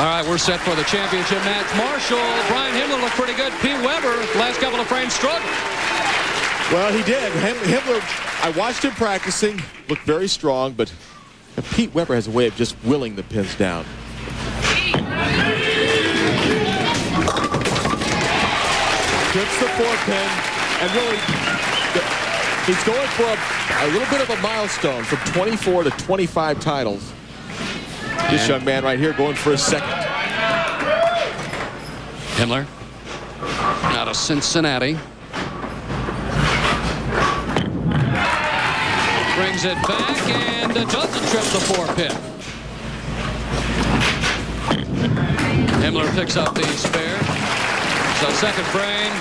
All right, we're set for the championship match. Marshall, Brian Himmler looked pretty good. Pete Weber, last couple of frames, struggled. Well, he did. Himmler, I watched him practicing, looked very strong, but Pete Weber has a way of just willing the pins down. Trips the 4-pin, and really, he's going for a little bit of a milestone from 24 to 25 titles. This young man right here going for a second. Himmler out of Cincinnati. Brings it back and doesn't trip the 4-pin. Himmler picks up the spare. So second frame.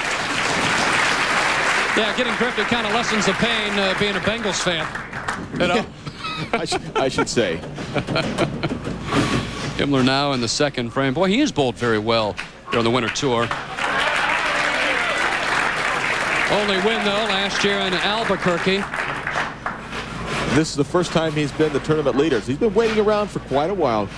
Yeah, getting tripped, it kind of lessens the pain being a Bengals fan. You know? I should say. Himmler now in the second frame. Boy, he has bowled very well here on the Winter Tour. Only win, though, last year in Albuquerque. This is the first time he's been the tournament leader. So he's been waiting around for quite a while.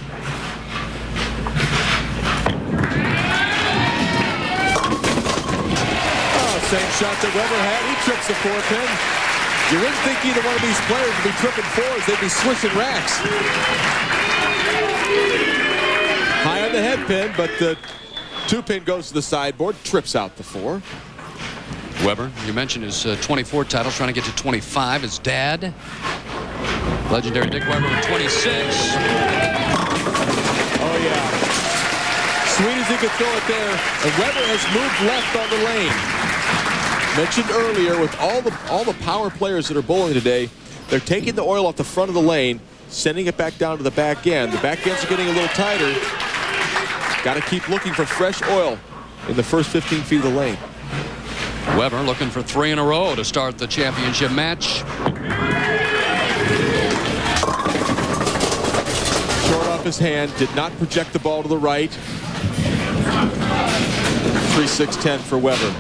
Oh, same shot that Weber had. He trips the 4-pin. You wouldn't think either one of these players would be tripping 4s. They'd be swishing racks. High on the head pin, but the 2-pin goes to the sideboard, trips out the 4. Weber, you mentioned his 24 titles, trying to get to 25. His dad, legendary Dick Weber, with 26. Oh, yeah. Sweet as he could throw it there. And Weber has moved left on the lane. Mentioned earlier, with all the power players that are bowling today, they're taking the oil off the front of the lane, sending it back down to the back end. The back ends are getting a little tighter. Got to keep looking for fresh oil in the first 15 feet of the lane. Weber looking for 3 in a row to start the championship match. Short off his hand, did not project the ball to the right. 3-6-10 for Weber.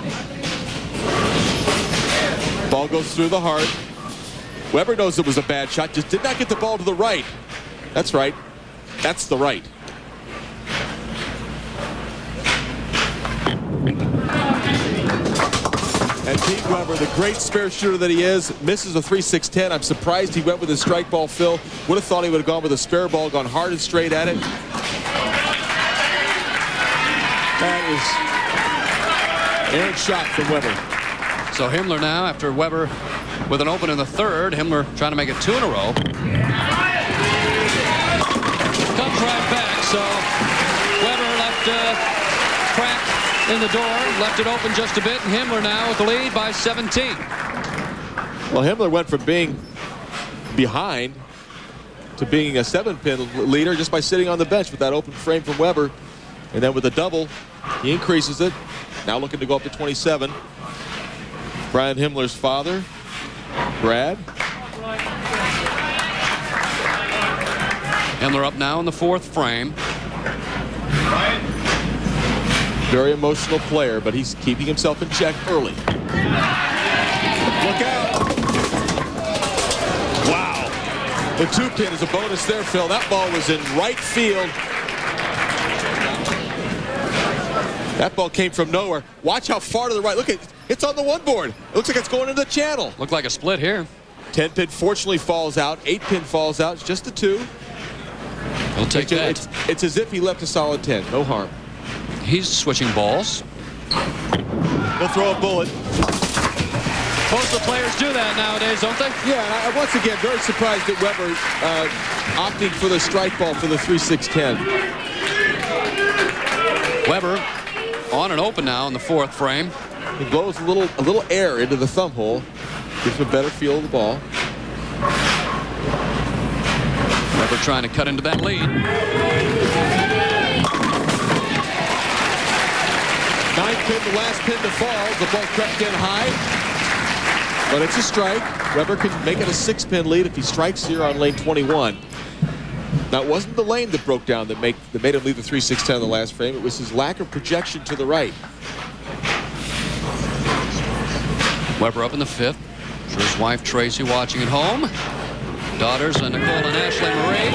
Ball goes through the heart. Weber knows it was a bad shot, just did not get the ball to the right. That's right. That's the right. And Pete Weber, the great spare shooter that he is, misses a 3-6-10. I'm surprised he went with his strike ball, Phil. Would have thought he would have gone with a spare ball, gone hard and straight at it. That is errant shot from Weber. So Himmler now, after Weber with an open in the third, Himmler trying to make it 2 in a row. Comes right back, so Weber left a crack in the door, left it open just a bit, and Himmler now with the lead by 17. Well, Himmler went from being behind to being a 7-pin leader just by sitting on the bench with that open frame from Weber. And then with the double, he increases it. Now looking to go up to 27. Brian Himmler's father, Brad. Himmler up now in the 4th frame. Very emotional player, but he's keeping himself in check early. Look out. Wow. The 2-pin is a bonus there, Phil. That ball was in right field. That ball came from nowhere. Watch how far to the right. Look, it's on the 1 board. It looks like it's going into the channel. Looked like a split here. 10-pin fortunately falls out. 8-pin falls out. It's just a 2. He'll take that. It's as if he left a solid 10. No harm. He's switching balls. He'll throw a bullet. Most of the players do that nowadays, don't they? Yeah, and once again, very surprised that Weber opting for the strike ball for the 3-6-10. Weber on and open now in the 4th frame. He blows a little air into the thumb hole. Gives him a better feel of the ball. Weber trying to cut into that lead. 9th pin, the last pin to fall. The ball crept in high. But it's a strike. Weber can make it a 6-pin lead if he strikes here on lane 21. Now, it wasn't the lane that broke down that made him leave the 3-6-10 in the last frame. It was his lack of projection to the right. Weber up in the 5th. For his wife Tracy watching at home. Daughters Nicole and Ashley Marie.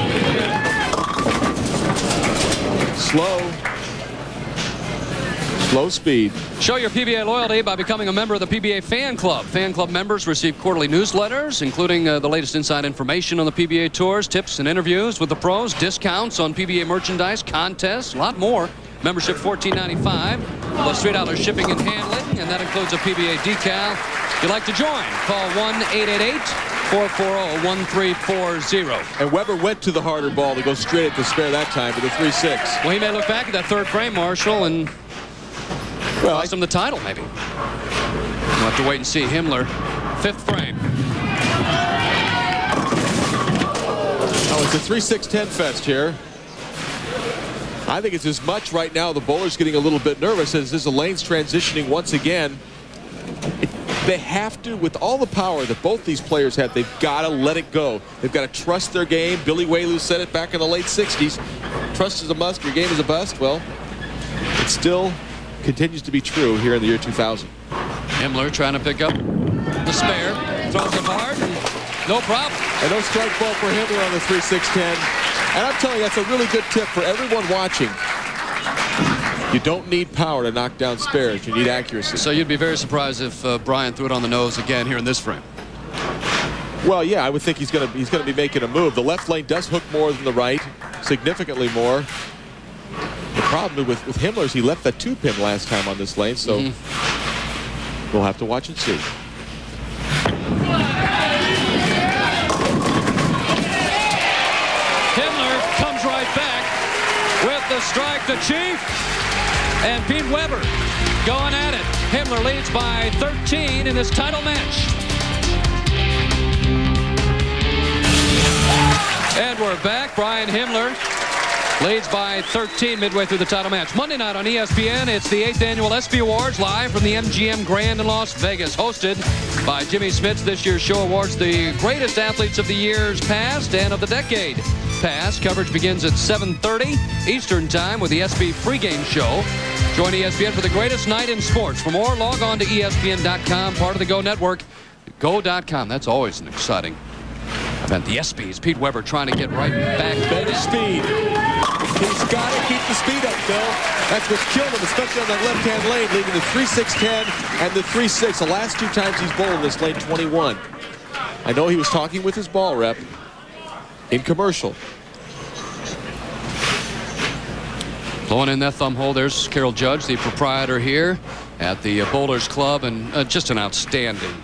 Slow speed. Show your PBA loyalty by becoming a member of the PBA Fan Club. Fan Club members receive quarterly newsletters, including the latest inside information on the PBA tours, tips and interviews with the pros, discounts on PBA merchandise, contests, a lot more. Membership $14.95, plus $3 shipping and handling, and that includes a PBA decal. If you'd like to join, call 1-888-440-1340. And Weber went to the harder ball to go straight at the spare that time with a 3-6. Well, he may look back at that third frame, Marshall, and cost him the title, maybe. We'll have to wait and see. Himmler, fifth frame. Oh, it's a 3-6-10 fest here. I think it's as much right now. The bowler's getting a little bit nervous as the lane's transitioning once again. They have to, with all the power that both these players have, they've got to let it go. They've got to trust their game. Billy Whaley said it back in the late 60s. Trust is a must, your game is a bust. Well, it still continues to be true here in the year 2000. Himmler trying to pick up the spare. Throws it hard. No problem. And no strike ball for Himmler on the 3-6-10. And I'm telling you, that's a really good tip for everyone watching. You don't need power to knock down spares. You need accuracy. So you'd be very surprised if Brian threw it on the nose again here in this frame. Well, yeah, I would think he's going to be making a move. The left lane does hook more than the right, significantly more. The problem with Himmler is he left that 2-pin last time on this lane, so we'll have to watch and see. Himmler comes right back with the strike, the Chief, and Pete Weber going at it. Himmler leads by 13 in this title match. And we're back. Brian Himmler leads by 13 midway through the title match. Monday night on ESPN, it's the 8th annual ESPY Awards live from the MGM Grand in Las Vegas. Hosted by Jimmy Smits. This year's show awards the greatest athletes of the years past and of the decade past. Coverage begins at 7:30 Eastern Time with the ESPY pregame show. Join ESPN for the greatest night in sports. For more, log on to ESPN.com, part of the Go Network. Go.com, that's always an exciting event. The ESPYs, Pete Weber trying to get right back. Better speed. He's got to keep the speed up, Phil. That's what's killed him, especially on that left-hand lane, leading the 3-6-10 and the 3-6. The last two times he's bowled this lane, 21. I know he was talking with his ball rep in commercial. Blowing in that thumb hole, there's Carol Judge, the proprietor here at the Bowlers Club, and just an outstanding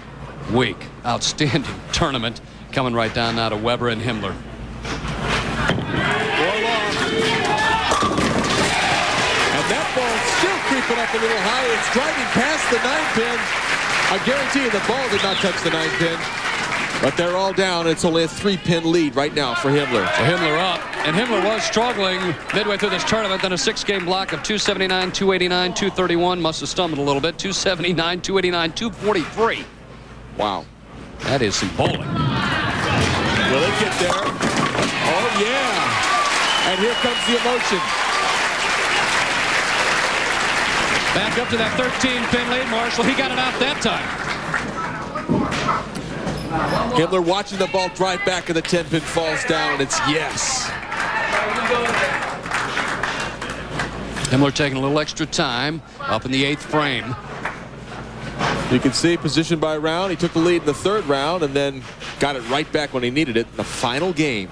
week, outstanding tournament coming right down now to Weber and Himmler. And that ball's still creeping up a little high. It's driving past the 9-pin. I guarantee you the ball did not touch the 9-pin. But they're all down. It's only a 3-pin lead right now for Himmler. So Himmler up. And Himmler was struggling midway through this tournament. Then a 6-game block of 279, 289, 231. Must have stumbled a little bit. 279, 289, 243. Wow. That is some bowling. Will it get there? Oh, yeah. And here comes the emotion. Back up to that 13-pin lead. Marshall, he got it out that time. Himmler watching the ball drive back and the 10-pin falls down. It's yes. Himmler taking a little extra time up in the 8th frame. You can see position by round. He took the lead in the 3rd round and then got it right back when he needed it in the final game.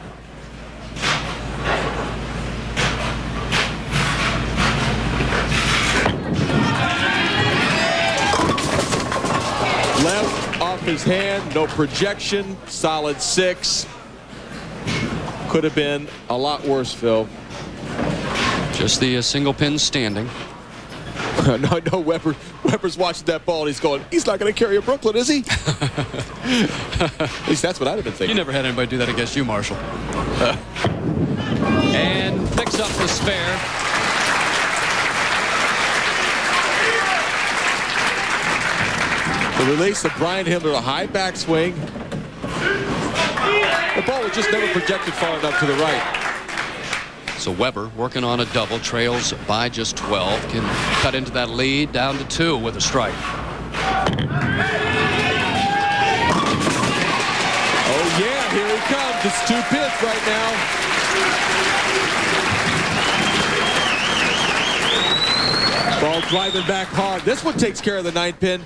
Left off his hand, no projection, solid 6. Could have been a lot worse, Phil. Just the single pin standing. No, Weber's watching that ball and he's going, he's not going to carry a Brooklyn, is he? At least that's what I'd have been thinking. You never had anybody do that against you, Marshall. And picks up the spare. The release of Brian Himmler, a high backswing. The ball was just never projected far enough to the right. So Weber working on a double, trails by just 12, can cut into that lead down to 2 with a strike. Oh yeah, here he comes. It's 2 pins right now. driving back hard. This one takes care of the 9-pin.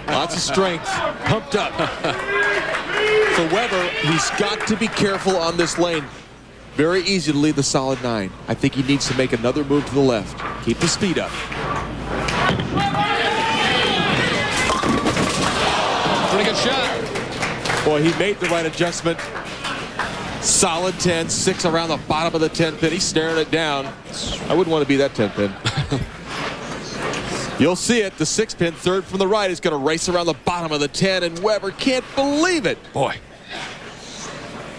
Lots of strength, pumped up. For Weber, he's got to be careful on this lane. Very easy to lead the solid 9. I think he needs to make another move to the left. Keep the speed up. Pretty good shot. Boy, he made the right adjustment. Solid 10, 6 around the bottom of the 10-pin. He's staring it down. I wouldn't want to be that 10-pin. You'll see it. The 6-pin, third from the right, is going to race around the bottom of the 10, and Weber can't believe it. Boy.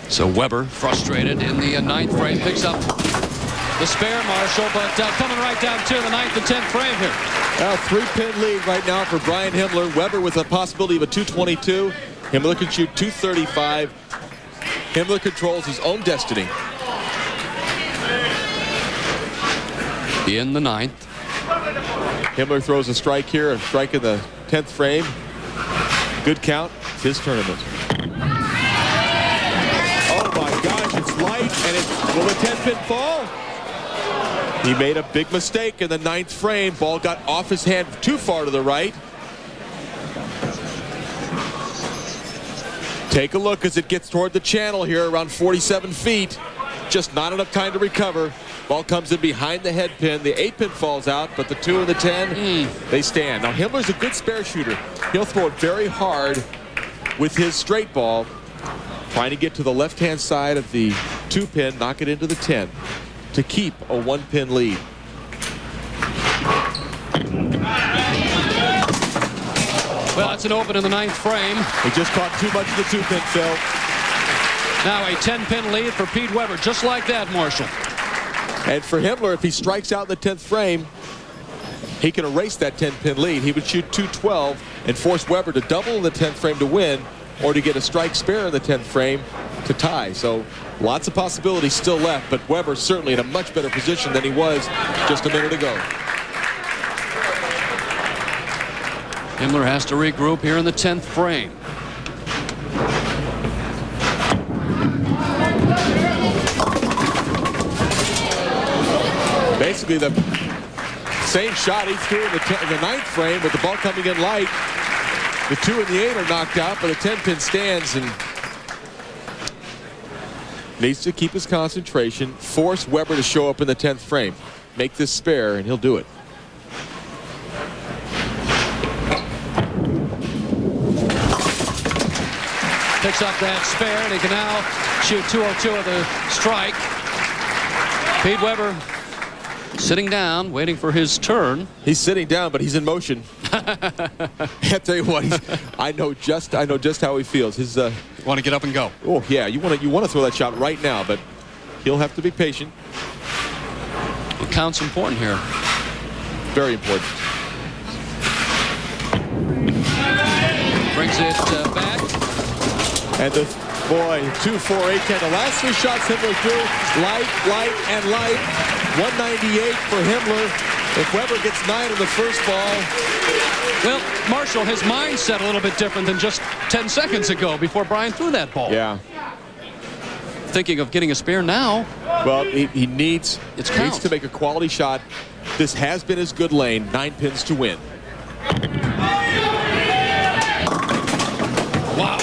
So Weber, frustrated in the 9th frame, picks up the spare, Marshall, but coming right down to the 9th and 10th frame here. Well, 3-pin lead right now for Brian Himmler. Weber with a possibility of a 222. Himmler can shoot 235. Himmler controls his own destiny. In the 9th. Himmler throws a strike here, a strike in the 10th frame. Good count. It's his tournament. Oh my gosh, it's light, and will the 10-pin fall? He made a big mistake in the 9th frame. Ball got off his hand too far to the right. Take a look as it gets toward the channel here, around 47 feet. Just not enough time to recover. Ball comes in behind the head pin. The 8-pin falls out, but the 2 and the 10, they stand. Now, Himmler's a good spare shooter. He'll throw it very hard with his straight ball, trying to get to the left-hand side of the 2-pin, knock it into the 10 to keep a 1-pin lead. Well, it's an open in the 9th frame. He just caught too much of the 2-pin, Phil. Now a 10-pin lead for Pete Weber, just like that, Marshall. And for Himmler, if he strikes out in the 10th frame, he can erase that 10-pin lead. He would shoot 212 and force Weber to double in the 10th frame to win, or to get a strike spare in the 10th frame to tie. So lots of possibilities still left, but Weber certainly in a much better position than he was just a minute ago. Himmler has to regroup here in the 10th frame. Basically the same shot he threw in the 9th frame, with the ball coming in light. The 2 and the 8 are knocked out, but the 10-pin stands and needs to keep his concentration, force Weber to show up in the 10th frame. Make this spare, and he'll do it. Picks up that spare, and he can now shoot 202 of the strike. Pete Weber sitting down, waiting for his turn. He's sitting down, but he's in motion. I tell you what, I know just how he feels. His want to get up and go. Oh yeah, you want to throw that shot right now, but he'll have to be patient. The count's important here. Very important. Brings it back. And the boy, 2, 4, 8, 10. The last 3 shots Himmler threw, light, and light. 198 for Himmler. If Weber gets 9 in the first ball. Well, Marshall, his mindset a little bit different than just 10 seconds ago before Brian threw that ball. Yeah. Thinking of getting a spare now. Well, he needs to make a quality shot. This has been his good lane. 9 pins to win. Wow.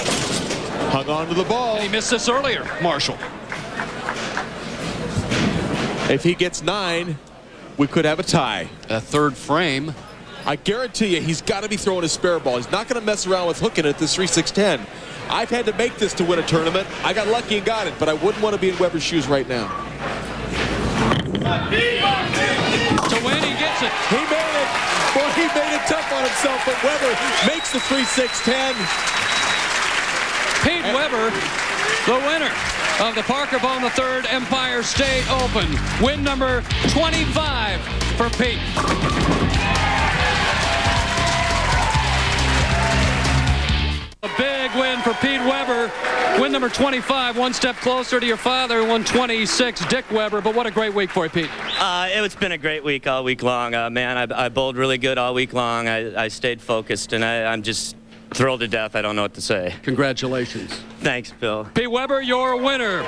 Hung on to the ball. And he missed this earlier, Marshall. If he gets 9, we could have a tie. A 3rd frame. I guarantee you he's got to be throwing a spare ball. He's not going to mess around with hooking it at this 3-6-10. I've had to make this to win a tournament. I got lucky and got it, but I wouldn't want to be in Weber's shoes right now. To win, he gets it. He made it. Boy, he made it tough on himself, but Weber makes the 3-6-10. Pete Weber, the winner of the Parker Bohn III Empire State Open. Win number 25 for Pete. A big win for Pete Weber. Win number 25, one step closer to your father, 126, Dick Weber. But what a great week for you, Pete. It's been a great week all week long. Man, I bowled really good all week long. I stayed focused, and I'm just thrilled to death. I don't know what to say. Congratulations. Thanks, Bill. Pete Weber, your winner.